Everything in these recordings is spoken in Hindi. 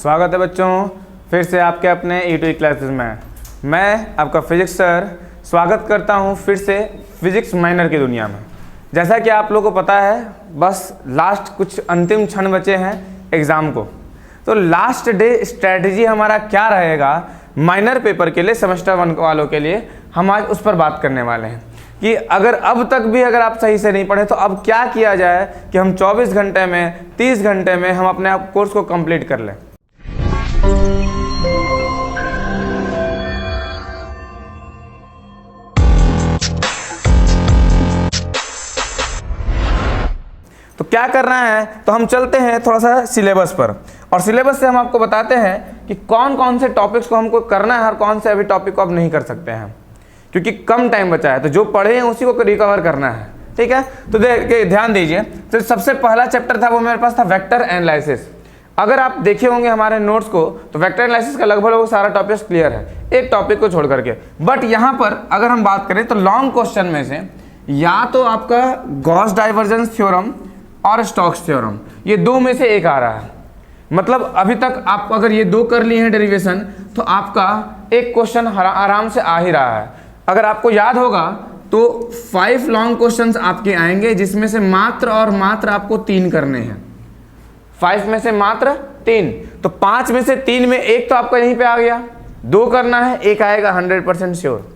स्वागत है बच्चों, फिर से आपके अपने यूट्यूब क्लासेस में। मैं आपका फिजिक्स सर स्वागत करता हूं फिर से फिजिक्स माइनर की दुनिया में। जैसा कि आप लोगों को पता है, बस लास्ट कुछ अंतिम क्षण बचे हैं एग्ज़ाम को। तो लास्ट डे स्ट्रैटेजी हमारा क्या रहेगा माइनर पेपर के लिए, सेमेस्टर 1 वालों के लिए, हम आज उस पर बात करने वाले हैं कि अगर अब तक भी अगर आप सही से नहीं पढ़े तो अब क्या किया जाए कि हम 24 घंटे में 30 घंटे में हम अपने आप कोर्स को कंप्लीट कर लें। तो क्या करना है, तो हम चलते हैं थोड़ा सा सिलेबस पर, और सिलेबस से हम आपको बताते हैं कि कौन कौन से टॉपिक्स को हमको करना है और कौन से अभी टॉपिक को आप नहीं कर सकते हैं, क्योंकि कम टाइम बचा है। तो जो पढ़े हैं उसी को रिकवर करना है, ठीक है। तो ध्यान दीजिए, तो सबसे पहला चैप्टर था वो मेरे पास था वेक्टर एनालिसिस। अगर आप देखे होंगे हमारे नोट्स को तो वेक्टर एनालिसिस का लगभग सारा टॉपिक्स क्लियर है, एक टॉपिक को छोड़ करके। बट यहाँ पर अगर हम बात करें तो लॉन्ग क्वेश्चन में से या तो आपका गॉस डाइवर्जेंस थ्योरम और स्टोक्स थ्योरम, ये दो में से एक आ रहा है। मतलब अभी तक आप अगर ये दो कर लिए हैं डेरिवेशन तो आपका एक क्वेश्चन आराम से आ ही रहा है। अगर आपको याद होगा तो 5 लॉन्ग क्वेश्चंस आपके आएंगे, जिसमें से मात्र और मात्र आपको 3 करने हैं। 5 में से मात्र 3, तो 5 में से 3 में एक तो आपका यहीं पे आ गया, 2 करना है, एक आएगा 100% श्योर।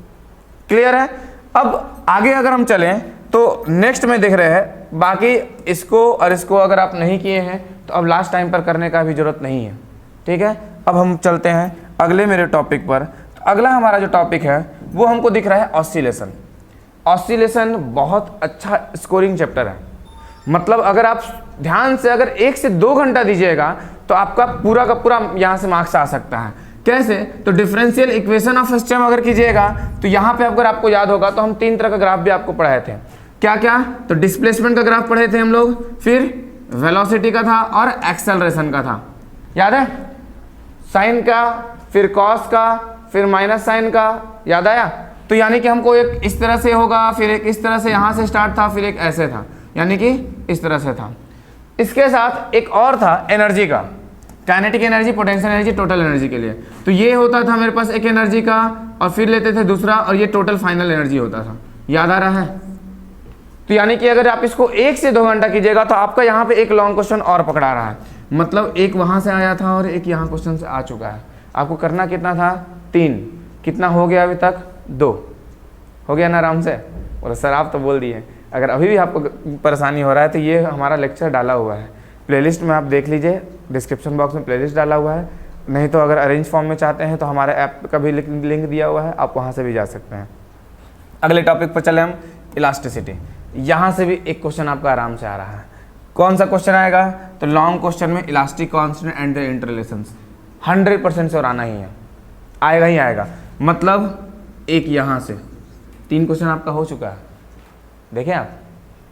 क्लियर है। अब आगे अगर हम चलें तो नेक्स्ट में देख रहे हैं, बाकी इसको और इसको अगर आप नहीं किए हैं तो अब लास्ट टाइम पर करने का भी जरूरत नहीं है, ठीक है। अब हम चलते हैं अगले मेरे टॉपिक पर। तो अगला हमारा जो टॉपिक है वो हमको दिख रहा है ऑसिलेशन। ऑसिलेशन बहुत अच्छा स्कोरिंग चैप्टर है। मतलब अगर आप ध्यान से अगर 1 से 2 घंटा दीजिएगा तो आपका पूरा का पूरा यहाँ से मार्क्स आ सकता है। कैसे? तो डिफरेंशियल इक्वेशन ऑफ सिस्टम अगर कीजिएगा तो यहाँ पे अगर आपको याद होगा तो हम 3 तरह का ग्राफ भी आपको पढ़ाए थे। क्या क्या? तो डिस्प्लेसमेंट का ग्राफ पढ़े थे हम लोग, फिर वेलोसिटी का था और एक्सेलरेशन का था, याद है? साइन का, फिर कॉस का, फिर माइनस साइन का, याद आया? तो यानी कि हमको एक इस तरह से होगा, फिर एक इस तरह से यहाँ से स्टार्ट था, फिर एक ऐसे था, यानी कि इस तरह से था। इसके साथ एक और था एनर्जी का, kinetic energy, potential energy, total energy के लिए। तो ये होता था मेरे पास एक एनर्जी का, और फिर लेते थे दूसरा, और ये टोटल फाइनल एनर्जी होता था। याद आ रहा है? तो यानी कि अगर आप इसको 1 से 2 घंटा कीजिएगा तो आपका यहाँ पे एक लॉन्ग क्वेश्चन और पकड़ा रहा है। मतलब एक वहाँ से आया था और एक यहाँ क्वेश्चन से आ चुका है। आपको करना कितना था? 3। कितना हो गया अभी तक? 2 हो गया ना आराम से। और सर आप तो बोल दिए। अगर अभी भी आपको परेशानी हो रहा है तो ये हमारा लेक्चर डाला हुआ है प्लेलिस्ट में, आप देख लीजिए, डिस्क्रिप्शन बॉक्स में प्लेलिस्ट डाला हुआ है। नहीं तो अगर अरेंज फॉर्म में चाहते हैं तो हमारे ऐप का भी लिंक दिया हुआ है, आप वहाँ से भी जा सकते हैं। अगले टॉपिक पर चले हम, इलास्टिसिटी। यहाँ से भी एक क्वेश्चन आपका आराम से आ रहा है। कौन सा क्वेश्चन आएगा? तो लॉन्ग क्वेश्चन में इलास्टिक कांस्टेंट एंड द इंटररिलेशंस 100% से आना ही है, आएगा ही आएगा। मतलब एक यहाँ से 3 क्वेश्चन आपका हो चुका है। देखें आप,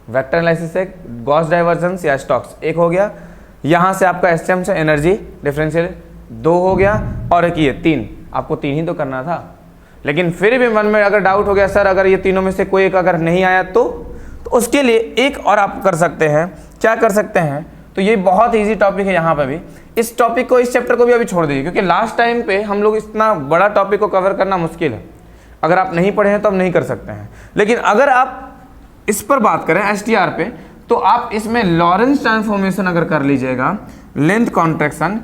वेक्टर एनालिसिस से गॉस डाइवर्जेंस या स्टोक्स 1 हो गया, यहाँ से आपका एसएम से एनर्जी डिफरेंशियल 2 हो गया, और एक ये 3। आपको 3 ही तो करना था। लेकिन फिर भी मन में अगर डाउट हो गया सर अगर ये तीनों में से कोई एक अगर नहीं आया तो उसके लिए एक और आप कर सकते हैं। क्या कर सकते हैं? तो ये बहुत इजी टॉपिक है। यहाँ पे भी इस टॉपिक को, इस चैप्टर को भी अभी छोड़ दीजिए, क्योंकि लास्ट टाइम पे हम लोग इतना बड़ा टॉपिक को कवर करना मुश्किल है। अगर आप नहीं पढ़े हैं तो आप नहीं कर सकते हैं। लेकिन अगर आप इस पर बात करें एसटीआर पे, तो आप इसमें लॉरेंस ट्रांसफॉर्मेशन अगर कर लीजिएगा, लेंथ कॉन्ट्रैक्शन,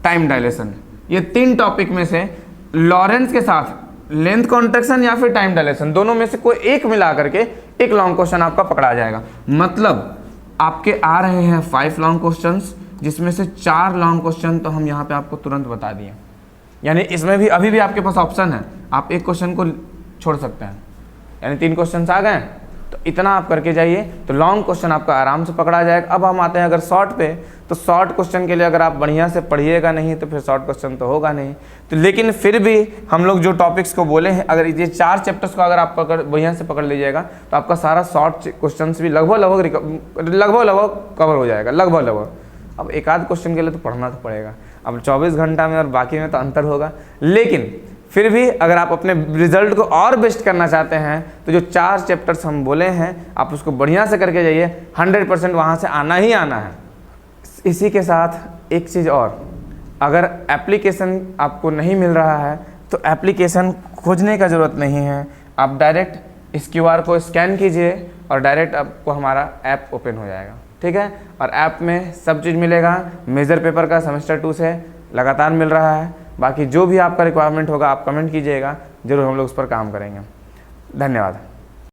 टाइम डायलेशन, ये 3 टॉपिक में से लॉरेंस के साथ लेंथ कॉन्ट्रैक्शन या फिर टाइम डायलेशन, दोनों में से कोई एक मिला करके एक लॉन्ग क्वेश्चन आपका पकड़ा जाएगा। मतलब आपके आ रहे हैं 5 लॉन्ग क्वेश्चंस, जिसमें से 4 लॉन्ग क्वेश्चन तो हम यहाँ पे आपको तुरंत बता दिए। यानी इसमें भी अभी भी आपके पास ऑप्शन है, आप एक क्वेश्चन को छोड़ सकते हैं। यानी 3 क्वेश्चन आ गए, तो इतना आप करके जाइए तो लॉन्ग क्वेश्चन आपका आराम से पकड़ा जाएगा। अब हम आते हैं अगर शॉर्ट पे, तो शॉर्ट क्वेश्चन के लिए अगर आप बढ़िया से पढ़िएगा नहीं तो फिर शॉर्ट क्वेश्चन तो होगा नहीं। तो लेकिन फिर भी हम लोग जो टॉपिक्स को बोले हैं, अगर ये 4 चैप्टर्स को अगर आप बढ़िया से पकड़ लीजिएगा तो आपका सारा शॉर्ट क्वेश्चन भी लगभग कवर हो जाएगा, लगभग। अब एक आध क्वेश्चन के लिए तो पढ़ना तो पड़ेगा। अब 24 घंटा में और बाकी में तो अंतर होगा, लेकिन फिर भी अगर आप अपने रिजल्ट को और बेस्ट करना चाहते हैं तो जो 4 चैप्टर्स हम बोले हैं आप उसको बढ़िया से करके जाइए, 100% वहाँ से आना ही आना है। इसी के साथ एक चीज़ और, अगर एप्लीकेशन आपको नहीं मिल रहा है तो एप्लीकेशन खोजने का ज़रूरत नहीं है, आप डायरेक्ट इस QR को स्कैन कीजिए और डायरेक्ट आपको हमारा ऐप ओपन हो जाएगा। ठीक है, और ऐप में सब चीज़ मिलेगा। मेजर पेपर का सेमेस्टर 2 से लगातार मिल रहा है। बाकी जो भी आपका रिक्वायरमेंट होगा आप कमेंट कीजिएगा, जरूर हम लोग उस पर काम करेंगे। धन्यवाद।